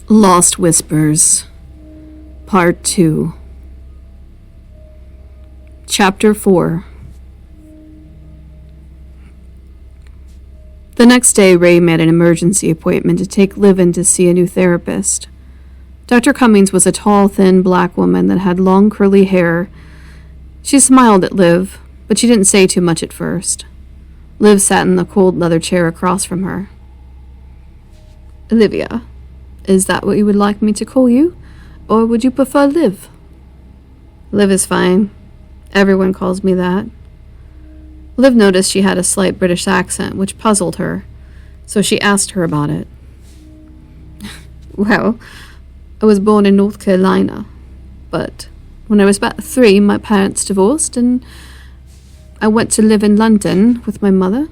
Lost Whispers, Part 2, Chapter 4. The next day, Ray made an emergency appointment to take Liv in to see a new therapist. Dr. Cummings was a tall, thin black woman that had long, curly hair. She smiled at Liv, but she didn't say too much at first. Liv sat in the cold leather chair across from her. "Olivia, is that what you would like me to call you? Or would you prefer Liv?" "Liv is fine. Everyone calls me that." Liv noticed she had a slight British accent, which puzzled her, so she asked her about it. "Well, I was born in North Carolina, but when I was about 3, my parents divorced, and I went to live in London with my mother.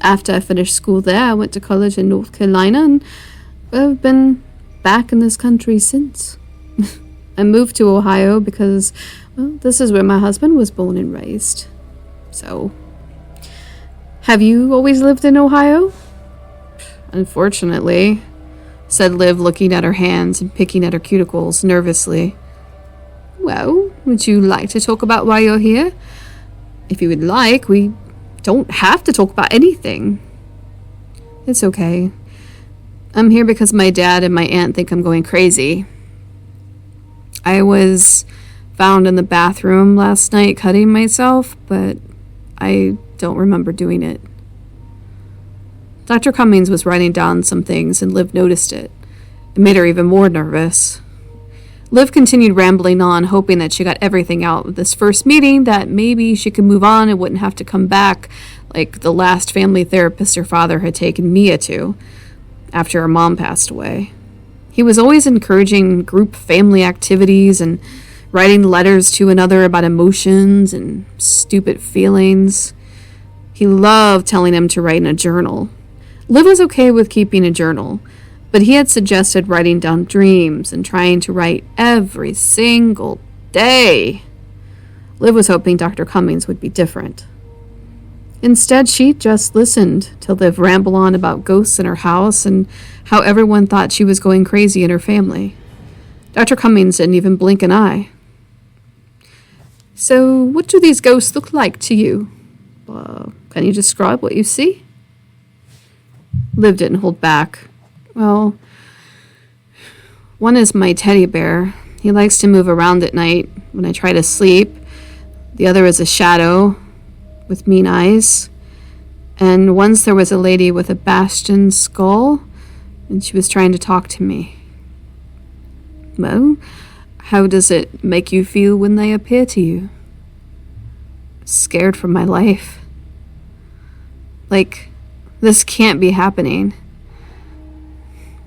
After I finished school there, I went to college in North Carolina, and I've been back in this country since. I moved to Ohio because, well, this is where my husband was born and raised. So, have you always lived in Ohio?" "Unfortunately," said Liv, looking at her hands and picking at her cuticles nervously. "Well, would you like to talk about why you're here? If you would like, we don't have to talk about anything." "It's okay. I'm here because my dad and my aunt think I'm going crazy. I was found in the bathroom last night cutting myself, but I don't remember doing it." Dr. Cummings was writing down some things, and Liv noticed it. It made her even more nervous. Liv continued rambling on, hoping that she got everything out of this first meeting, that maybe she could move on and wouldn't have to come back like the last family therapist her father had taken Mia to after her mom passed away. He was always encouraging group family activities and writing letters to another about emotions and stupid feelings. He loved telling him to write in a journal. Liv was okay with keeping a journal, but he had suggested writing down dreams and trying to write every single day. Liv was hoping Dr. Cummings would be different. Instead, she just listened to Liv ramble on about ghosts in her house and how everyone thought she was going crazy in her family. Dr. Cummings didn't even blink an eye. "So, what do these ghosts look like to you? Can you describe what you see?" Liv didn't hold back. "Well, one is my teddy bear. He likes to move around at night when I try to sleep. The other is a shadow with mean eyes. And once there was a lady with a bastion skull, and she was trying to talk to me." "Well, how does it make you feel when they appear to you?" "Scared for my life. Like, this can't be happening."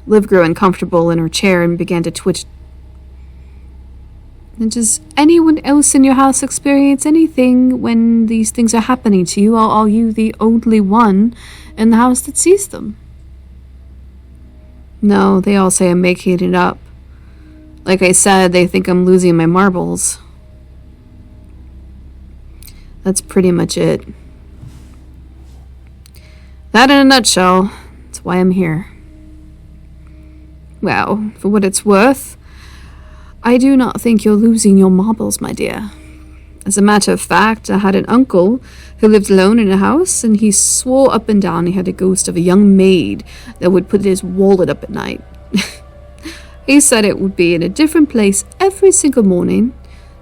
Liv grew uncomfortable in her chair and began to twitch. "And does anyone else in your house experience anything when these things are happening to you, or are you the only one in the house that sees them?" "No, they all say I'm making it up. Like I said, they think I'm losing my marbles. That's pretty much it. That in a nutshell. That's why I'm here." "Well, for what it's worth, I do not think you're losing your marbles, my dear. As a matter of fact, I had an uncle who lived alone in a house, and he swore up and down he had a ghost of a young maid that would put his wallet up at night. He said it would be in a different place every single morning.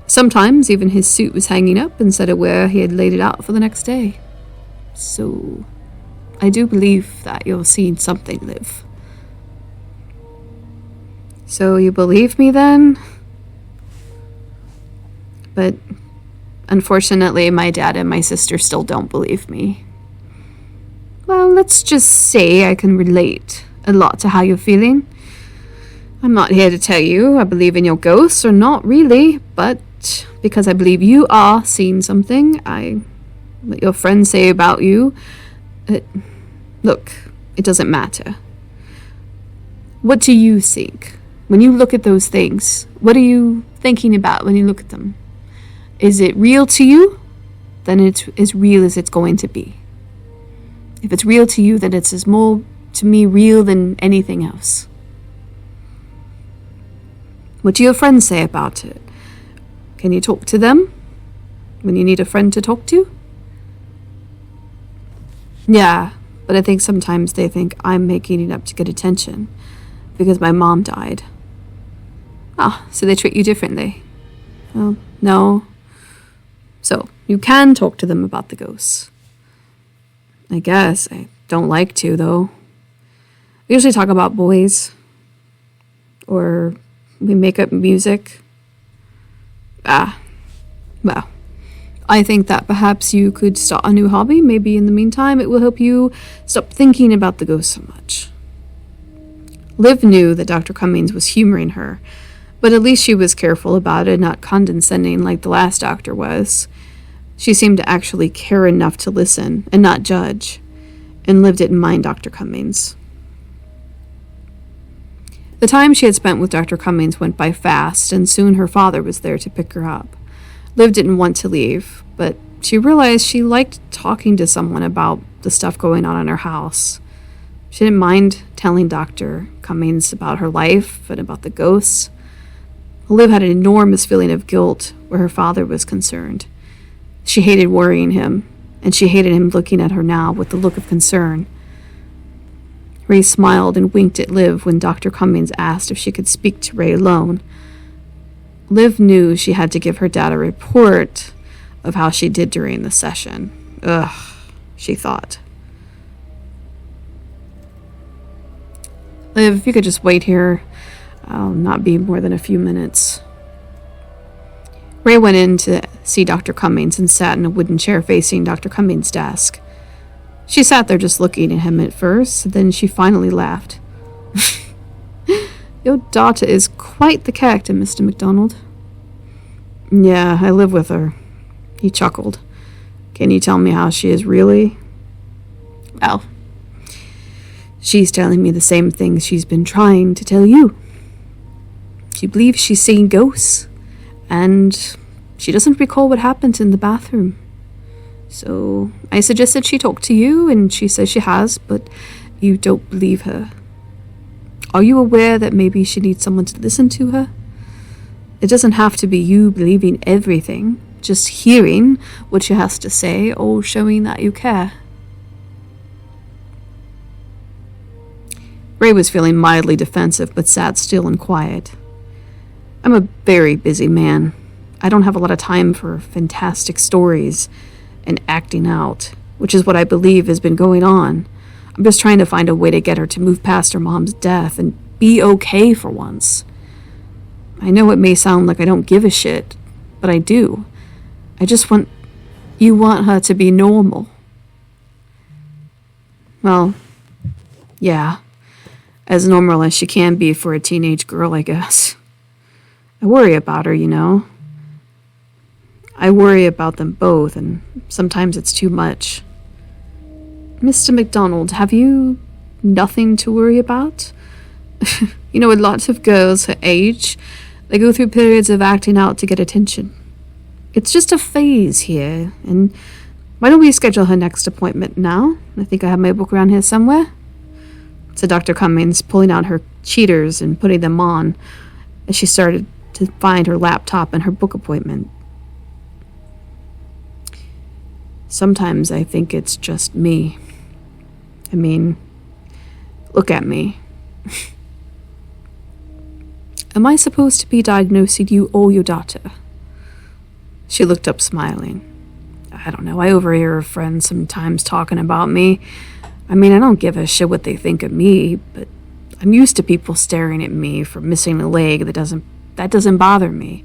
Sometimes even his suit was hanging up instead of where he had laid it out for the next day. So, I do believe that you're seeing something, Liv." "So you believe me then?" "But unfortunately, my dad and my sister still don't believe me." "Well, let's just say I can relate a lot to how you're feeling. I'm not here to tell you I believe in your ghosts, or not really, but because I believe you are seeing something, what your friends say about you, look, it doesn't matter. What do you think? When you look at those things, what are you thinking about when you look at them? Is it real to you? Then it's as real as it's going to be. If it's real to you, then it's as more, to me, real than anything else." What do your friends say about it? Can you talk to them when you need a friend to talk to? Yeah, but I think sometimes they think I'm making it up to get attention because my mom died. Ah, so they treat you differently. Well, no. So, you can talk to them about the ghosts. I guess. I don't like to, though. We usually talk about boys. Or we make up music. Well, I think that perhaps you could start a new hobby. Maybe in the meantime, it will help you stop thinking about the ghost so much. Liv knew that Dr. Cummings was humoring her, but at least she was careful about it, not condescending like the last doctor was. She seemed to actually care enough to listen and not judge, and Liv didn't mind Dr. Cummings. The time she had spent with Dr. Cummings went by fast, and soon her father was there to pick her up. Liv didn't want to leave, but she realized she liked talking to someone about the stuff going on in her house. She didn't mind telling Dr. Cummings about her life and about the ghosts. Liv had an enormous feeling of guilt where her father was concerned. She hated worrying him, and she hated him looking at her now with the look of concern. Ray smiled and winked at Liv when Dr. Cummings asked if she could speak to Ray alone. Liv knew she had to give her dad a report of how she did during the session. Ugh, she thought. Liv, if you could just wait here, I'll not be more than a few minutes. Ray went in to see Dr. Cummings and sat in a wooden chair facing Dr. Cummings' desk. She sat there just looking at him at first, then she finally laughed. Your daughter is quite the character, Mr. MacDonald. Yeah, I live with her. He chuckled. Can you tell me how she is really? Well, she's telling me the same things she's been trying to tell you. She believes she's seeing ghosts, and she doesn't recall what happened in the bathroom. So I suggested she talk to you, and she says she has, but you don't believe her. Are you aware that maybe she needs someone to listen to her? It doesn't have to be you believing everything, just hearing what she has to say or showing that you care. Ray was feeling mildly defensive, but sat still and quiet. I'm a very busy man. I don't have a lot of time for fantastic stories and acting out, which is what I believe has been going on. I'm just trying to find a way to get her to move past her mom's death and be okay for once. I know it may sound like I don't give a shit, but I do. I just want her to be normal. Well, yeah, as normal as she can be for a teenage girl, I guess. I worry about her, you know. I worry about them both, and sometimes it's too much. Mr. MacDonald, have you nothing to worry about? You know, with lots of girls her age, they go through periods of acting out to get attention. It's just a phase here, and why don't we schedule her next appointment now? I think I have my book around here somewhere, said Dr. Cummings, pulling out her cheaters and putting them on as she started to find her laptop and her book appointment. Sometimes I think it's just me. I mean, look at me. Am I supposed to be diagnosing you or your daughter? She looked up smiling. I don't know, I overhear her friends sometimes talking about me. I mean, I don't give a shit what they think of me, but I'm used to people staring at me for missing a leg. That doesn't bother me.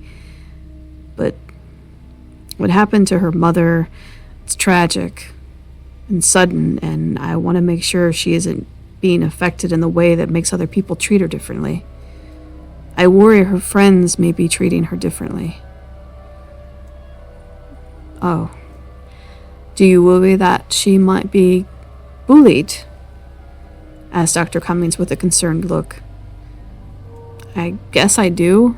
But what happened to her mother, it's tragic and sudden, and I want to make sure she isn't being affected in the way that makes other people treat her differently. I worry her friends may be treating her differently. Oh. Do you worry that she might be bullied? Asked Dr. Cummings with a concerned look. I guess I do.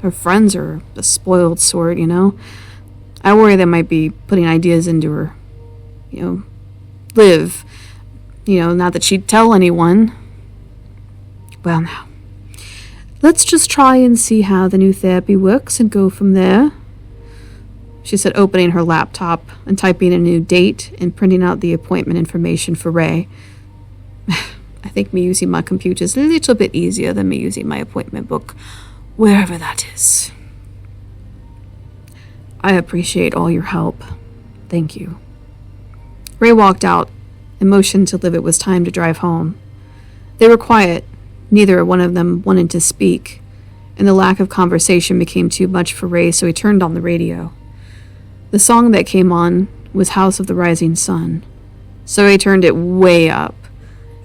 Her friends are the spoiled sort, you know. I worry they might be putting ideas into her. You know, Liv. You know, not that she'd tell anyone. Well, now, Let's just try and see how the new therapy works and go from there, she said, opening her laptop and typing a new date and printing out the appointment information for Ray. I think me using my computer is a little bit easier than me using my appointment book, wherever that is. I appreciate all your help. Thank you. Ray walked out and motioned to Liv it was time to drive home. They were quiet. Neither one of them wanted to speak, and the lack of conversation became too much for Ray, so he turned on the radio. The song that came on was House of the Rising Sun, so he turned it way up.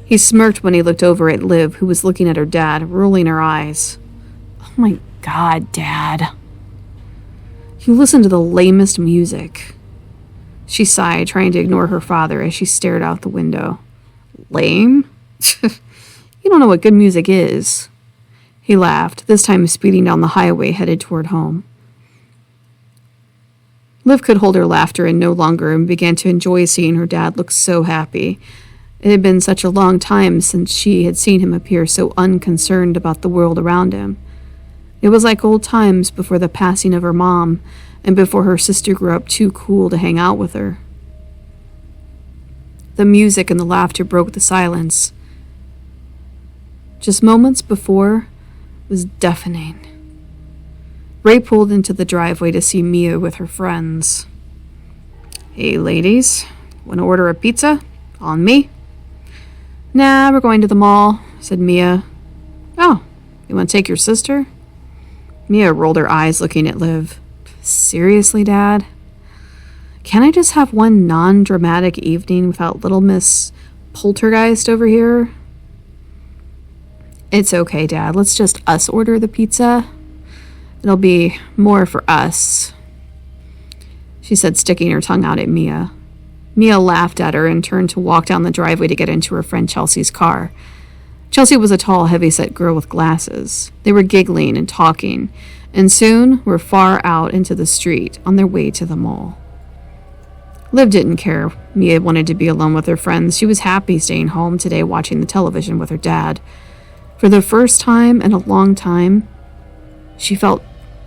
He smirked when he looked over at Liv, who was looking at her dad, rolling her eyes. Oh my God, Dad. You listen to the lamest music. She sighed, trying to ignore her father as she stared out the window. Lame? You don't know what good music is. He laughed, this time speeding down the highway headed toward home. Liv could hold her laughter in no longer and began to enjoy seeing her dad look so happy. It had been such a long time since she had seen him appear so unconcerned about the world around him. It was like old times before the passing of her mom and before her sister grew up too cool to hang out with her. The music and the laughter broke the silence. Just moments before was deafening. Ray pulled into the driveway to see Mia with her friends. Hey, ladies, want to order a pizza? On me? Nah, we're going to the mall, said Mia. Oh, you want to take your sister? Mia rolled her eyes looking at Liv. Seriously, Dad? Can't I just have one non-dramatic evening without little Miss Poltergeist over here? It's okay, Dad. Let's just us order the pizza. It'll be more for us, she said, sticking her tongue out at Mia. Mia laughed at her and turned to walk down the driveway to get into her friend Chelsea's car. Chelsea was a tall, heavy-set girl with glasses. They were giggling and talking, and soon were far out into the street on their way to the mall. Liv didn't care. Mia wanted to be alone with her friends. She was happy staying home today watching the television with her dad. For the first time in a long time, she felt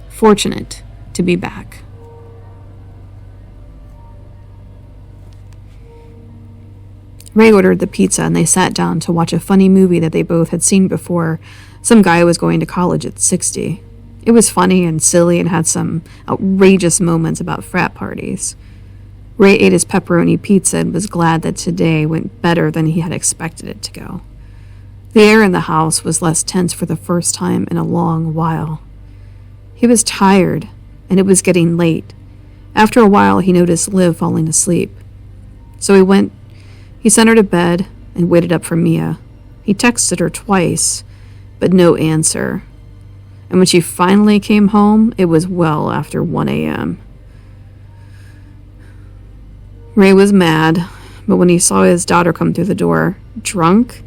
fortunate to be back. Ray ordered the pizza and they sat down to watch a funny movie that they both had seen before. Some guy was going to college at 60. It was funny and silly and had some outrageous moments about frat parties. Ray ate his pepperoni pizza and was glad that today went better than he had expected it to go. The air in the house was less tense for the first time in a long while. He was tired, and it was getting late. After a while, he noticed Liv falling asleep. So he sent her to bed and waited up for Mia. He texted her twice, but no answer. And when she finally came home, it was well after 1 a.m. Ray was mad, but when he saw his daughter come through the door, drunk,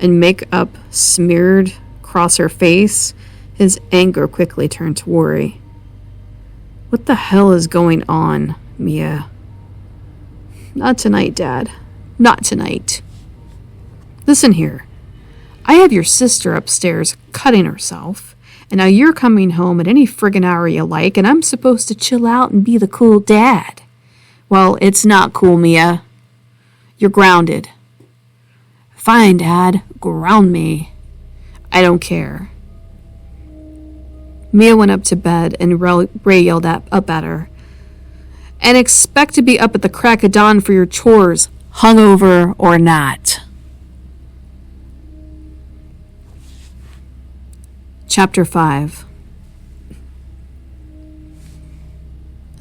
and makeup smeared across her face, his anger quickly turned to worry. What the hell is going on, Mia? Not tonight, Dad. Not tonight. Listen here. I have your sister upstairs cutting herself, and now you're coming home at any friggin' hour you like, and I'm supposed to chill out and be the cool dad. Well, it's not cool, Mia. You're grounded. Fine, Dad. Ground me. I don't care. Mia went up to bed, and Ray yelled up at her. And expect to be up at the crack of dawn for your chores, hungover or not. Chapter 5.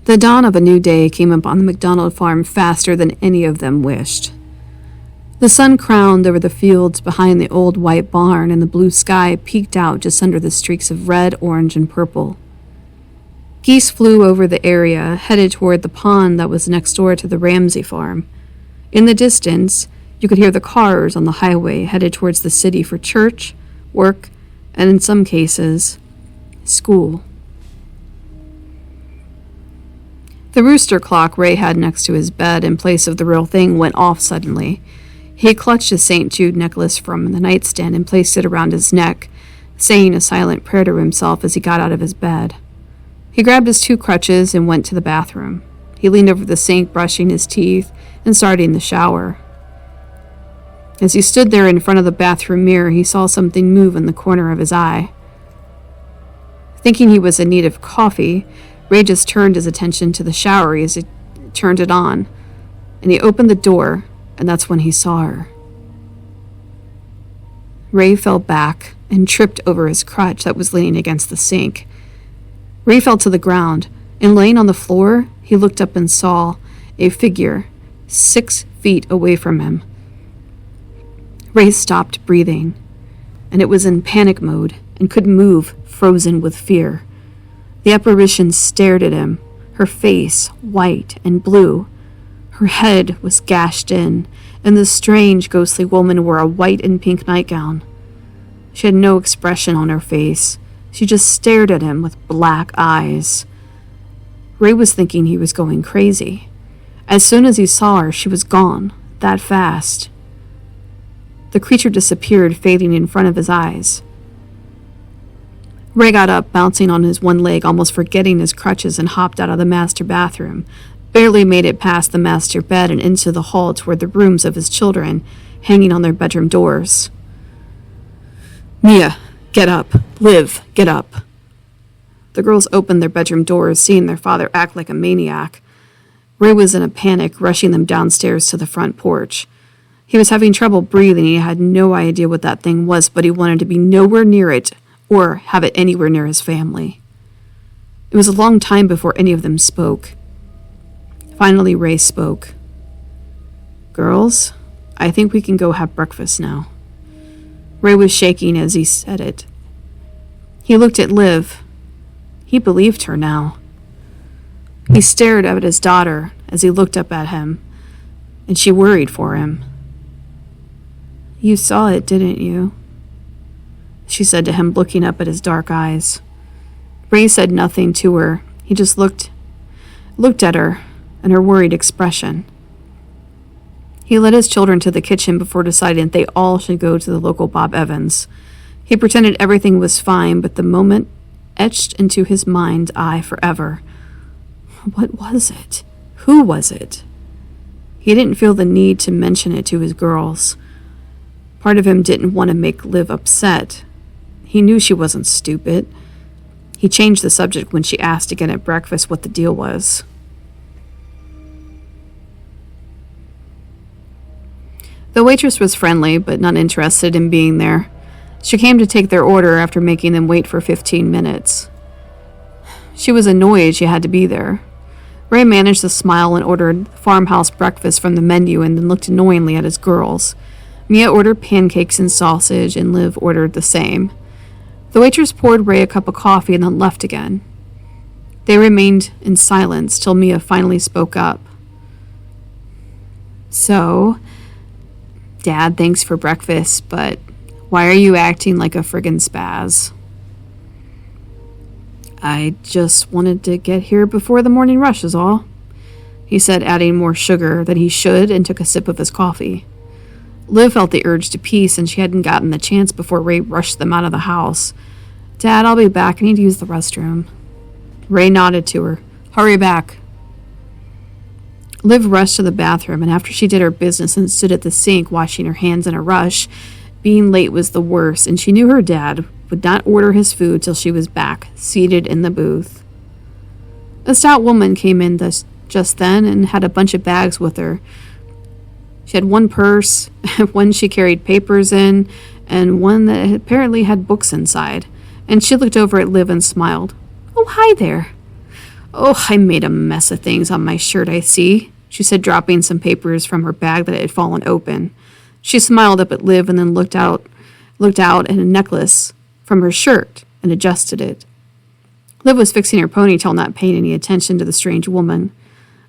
The dawn of a new day came upon the McDonald farm faster than any of them wished. The sun crowned over the fields behind the old white barn, and the blue sky peeked out just under the streaks of red, orange, and purple. Geese flew over the area, headed toward the pond that was next door to the Ramsey farm. In the distance, you could hear the cars on the highway headed towards the city for church, work, and in some cases, school. The rooster clock Ray had next to his bed in place of the real thing went off suddenly. He clutched his St. Jude necklace from the nightstand and placed it around his neck, saying a silent prayer to himself as he got out of his bed. He grabbed his 2 crutches and went to the bathroom. He leaned over the sink, brushing his teeth and starting the shower. As he stood there in front of the bathroom mirror, he saw something move in the corner of his eye. Thinking he was in need of coffee, Ray just turned his attention to the shower as he turned it on, and he opened the door, and that's when he saw her. Ray fell back and tripped over his crutch that was leaning against the sink. Ray fell to the ground, and laying on the floor, he looked up and saw a figure 6 feet away from him. Ray stopped breathing, and it was in panic mode and couldn't move, frozen with fear. The apparition stared at him, her face white and blue. Her head was gashed in, and the strange, ghostly woman wore a white and pink nightgown. She had no expression on her face. She just stared at him with black eyes. Ray was thinking he was going crazy. As soon as he saw her, she was gone, that fast. The creature disappeared, fading in front of his eyes. Ray got up, bouncing on his one leg, almost forgetting his crutches, and hopped out of the master bathroom, barely made it past the master bed and into the hall toward the rooms of his children, hanging on their bedroom doors. "Mia, get up. Liv, get up." The girls opened their bedroom doors, seeing their father act like a maniac. Ray was in a panic, rushing them downstairs to the front porch. He was having trouble breathing. He had no idea what that thing was, but he wanted to be nowhere near it or have it anywhere near his family. It was a long time before any of them spoke. Finally, Ray spoke. "Girls, I think we can go have breakfast now." Ray was shaking as he said it. He looked at Liv. He believed her now. He stared at his daughter as he looked up at him, and she worried for him. "You saw it, didn't you?" she said to him, looking up at his dark eyes. Ray said nothing to her. He just looked at her and her worried expression. He led his children to the kitchen before deciding that they all should go to the local Bob Evans. He pretended everything was fine, but the moment etched into his mind's eye forever. What was it? Who was it? He didn't feel the need to mention it to his girls. Part of him didn't want to make Liv upset. He knew she wasn't stupid. He changed the subject when she asked again at breakfast what the deal was. The waitress was friendly, but not interested in being there. She came to take their order after making them wait for 15 minutes. She was annoyed she had to be there. Ray managed to smile and ordered farmhouse breakfast from the menu and then looked annoyingly at his girls. Mia ordered pancakes and sausage, and Liv ordered the same. The waitress poured Ray a cup of coffee and then left again. They remained in silence till Mia finally spoke up. "So, Dad, thanks for breakfast, but why are you acting like a friggin' spaz?" "I just wanted to get here before the morning rush is all," he said, adding more sugar than he should, and took a sip of his coffee. Liv felt the urge to pee since she hadn't gotten the chance before Ray rushed them out of the house. "Dad, I'll be back. I need to use the restroom." Ray nodded to her. "Hurry back." Liv rushed to the bathroom, and after she did her business and stood at the sink washing her hands in a rush, being late was the worst, and she knew her dad would not order his food till she was back, seated in the booth. A stout woman came in just then and had a bunch of bags with her. She had one purse, one she carried papers in, and one that apparently had books inside. And she looked over at Liv and smiled. "Oh, hi there." "Oh, I made a mess of things on my shirt, I see," she said, dropping some papers from her bag that had fallen open. She smiled up at Liv and then looked out at a necklace from her shirt and adjusted it. Liv was fixing her ponytail, not paying any attention to the strange woman.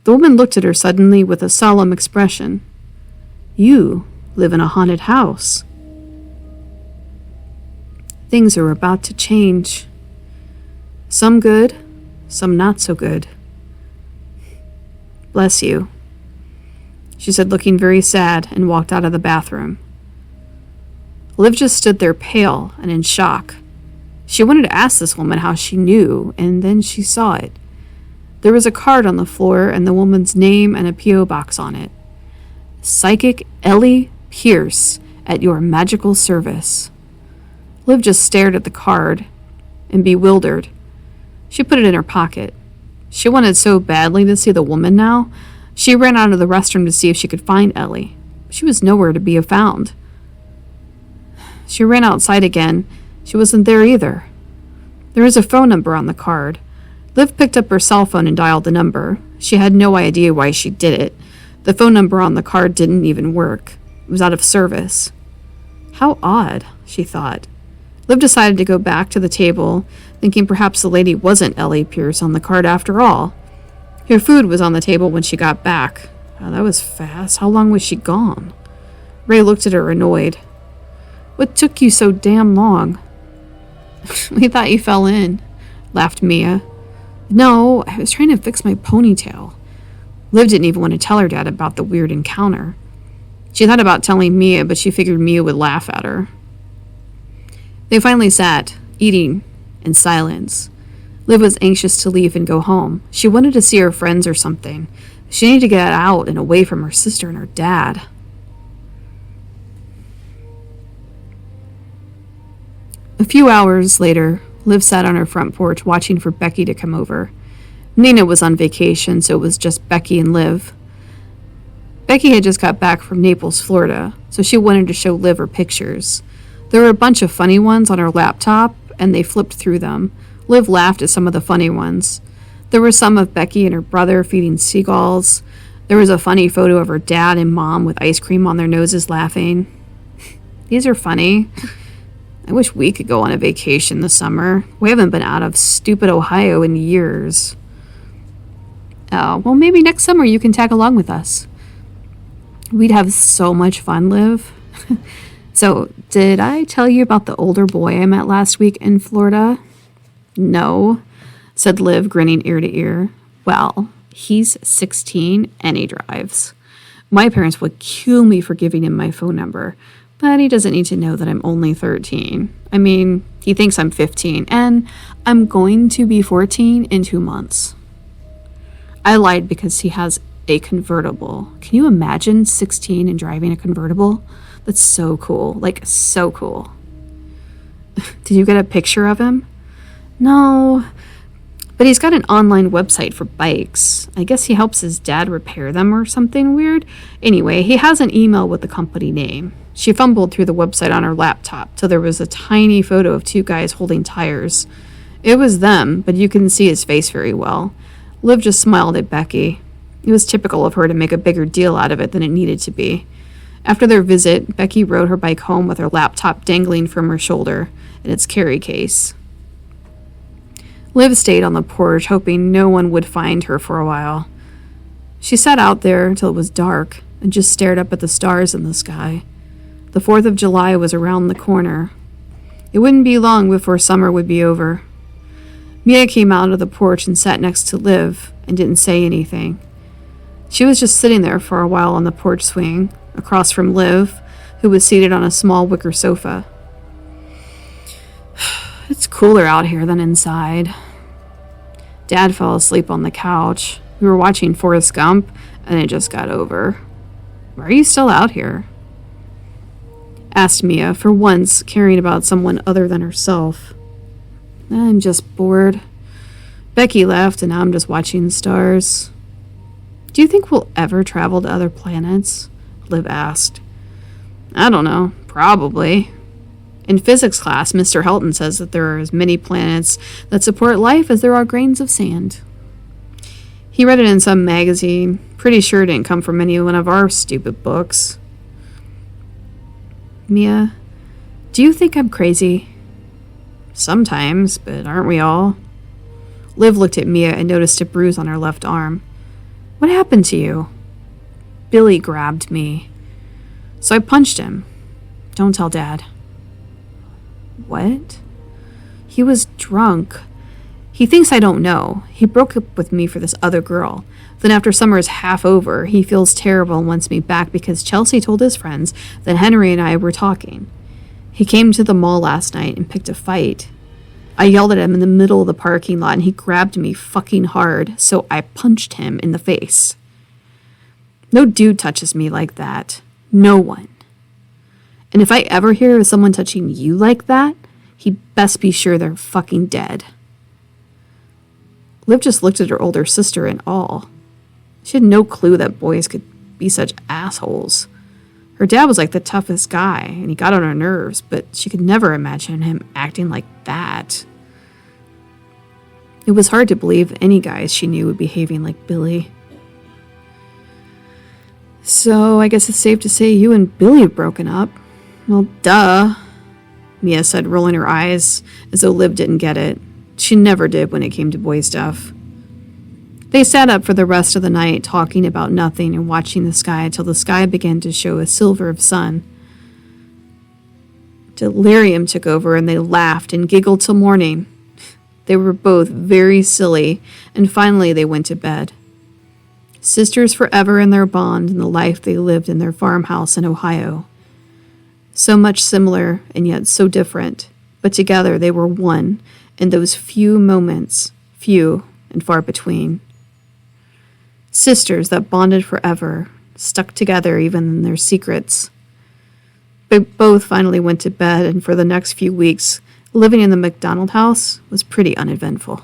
The woman looked at her suddenly with a solemn expression. "You live in a haunted house." Things are about to change. Some good, some not so good. "Bless you," she said, looking very sad, and walked out of the bathroom. Liv just stood there pale and in shock. She wanted to ask this woman how she knew, and then she saw it. There was a card on the floor and the woman's name and a P.O. box on it. Psychic Ellie Pierce, at your magical service. Liv just stared at the card and bewildered. She put it in her pocket. She wanted so badly to see the woman now. She ran out of the restroom to see if she could find Ellie. She was nowhere to be found. She ran outside again. She wasn't there either. There was a phone number on the card. Liv picked up her cell phone and dialed the number. She had no idea why she did it. The phone number on the card didn't even work. It was out of service. How odd, she thought. Liv decided to go back to the table, thinking perhaps the lady wasn't Ellie Pierce on the card after all. Her food was on the table when she got back. Oh, that was fast. How long was she gone? Ray looked at her, annoyed. What took you so damn long? We thought you fell in, laughed Mia. No, I was trying to fix my ponytail. Liv didn't even want to tell her dad about the weird encounter. She thought about telling Mia, but she figured Mia would laugh at her. They finally sat, eating, in silence. Liv was anxious to leave and go home. She wanted to see her friends or something. She needed to get out and away from her sister and her dad. A few hours later, Liv sat on her front porch watching for Becky to come over. Nina was on vacation, so it was just Becky and Liv. Becky had just got back from Naples, Florida, so she wanted to show Liv her pictures. There were a bunch of funny ones on her laptop, and they flipped through them. Liv laughed at some of the funny ones. There were some of Becky and her brother feeding seagulls. There was a funny photo of her dad and mom with ice cream on their noses laughing. These are funny. I wish we could go on a vacation this summer. We haven't been out of stupid Ohio in years. Oh, well, maybe next summer you can tag along with us. We'd have so much fun, Liv. So, did I tell you about the older boy I met last week in Florida? No, said Liv, grinning ear to ear. Well, he's 16 and he drives. My parents would kill me for giving him my phone number, but he doesn't need to know that I'm only 13. I mean, he thinks I'm 15, and I'm going to be 14 in 2 months. I lied because he has a convertible. Can you imagine 16 and driving a convertible? That's so cool. Like, so cool. Did you get a picture of him? No, but he's got an online website for bikes. I guess he helps his dad repair them or something weird. Anyway, he has an email with the company name. She fumbled through the website on her laptop till there was a tiny photo of 2 guys holding tires. It was them, but you couldn't see his face very well. Liv just smiled at Becky. It was typical of her to make a bigger deal out of it than it needed to be. After their visit, Becky rode her bike home with her laptop dangling from her shoulder in its carry case. Liv stayed on the porch, hoping no one would find her for a while. She sat out there till it was dark and just stared up at the stars in the sky. The 4th of July was around the corner. It wouldn't be long before summer would be over. Mia came out of the porch and sat next to Liv and didn't say anything. She was just sitting there for a while on the porch swing, across from Liv, who was seated on a small wicker sofa. It's cooler out here than inside. Dad fell asleep on the couch. We were watching Forrest Gump, and it just got over. Why are you still out here? Asked Mia, for once caring about someone other than herself. I'm just bored. Becky left, and now I'm just watching the stars. Do you think we'll ever travel to other planets? Liv asked. I don't know. Probably. In physics class, Mr. Helton says that there are as many planets that support life as there are grains of sand. He read it in some magazine. Pretty sure it didn't come from any one of our stupid books. Mia, do you think I'm crazy? Sometimes, but aren't we all? Liv looked at Mia and noticed a bruise on her left arm. What happened to you? Billy grabbed me. So I punched him. Don't tell Dad. What? He was drunk. He thinks I don't know. He broke up with me for this other girl. Then after summer is half over, he feels terrible and wants me back because Chelsea told his friends that Henry and I were talking. He came to the mall last night and picked a fight. I yelled at him in the middle of the parking lot and he grabbed me fucking hard, so I punched him in the face. No dude touches me like that. No one. And if I ever hear of someone touching you like that, he best be sure they're fucking dead. Liv just looked at her older sister in awe. She had no clue that boys could be such assholes. Her dad was like the toughest guy, and he got on her nerves, but she could never imagine him acting like that. It was hard to believe any guys she knew would be behaving like Billy. So I guess it's safe to say you and Billy have broken up. Well, duh, Mia said, rolling her eyes as though Liv didn't get it. She never did when it came to boy stuff. They sat up for the rest of the night, talking about nothing and watching the sky until the sky began to show a silver of sun. Delirium took over and they laughed and giggled till morning. They were both very silly, and finally they went to bed. Sisters forever in their bond and the life they lived in their farmhouse in Ohio. So much similar and yet so different, but together they were one in those few moments, few and far between. Sisters that bonded forever, stuck together even in their secrets. They both finally went to bed, and for the next few weeks, living in the McDonald house was pretty uneventful.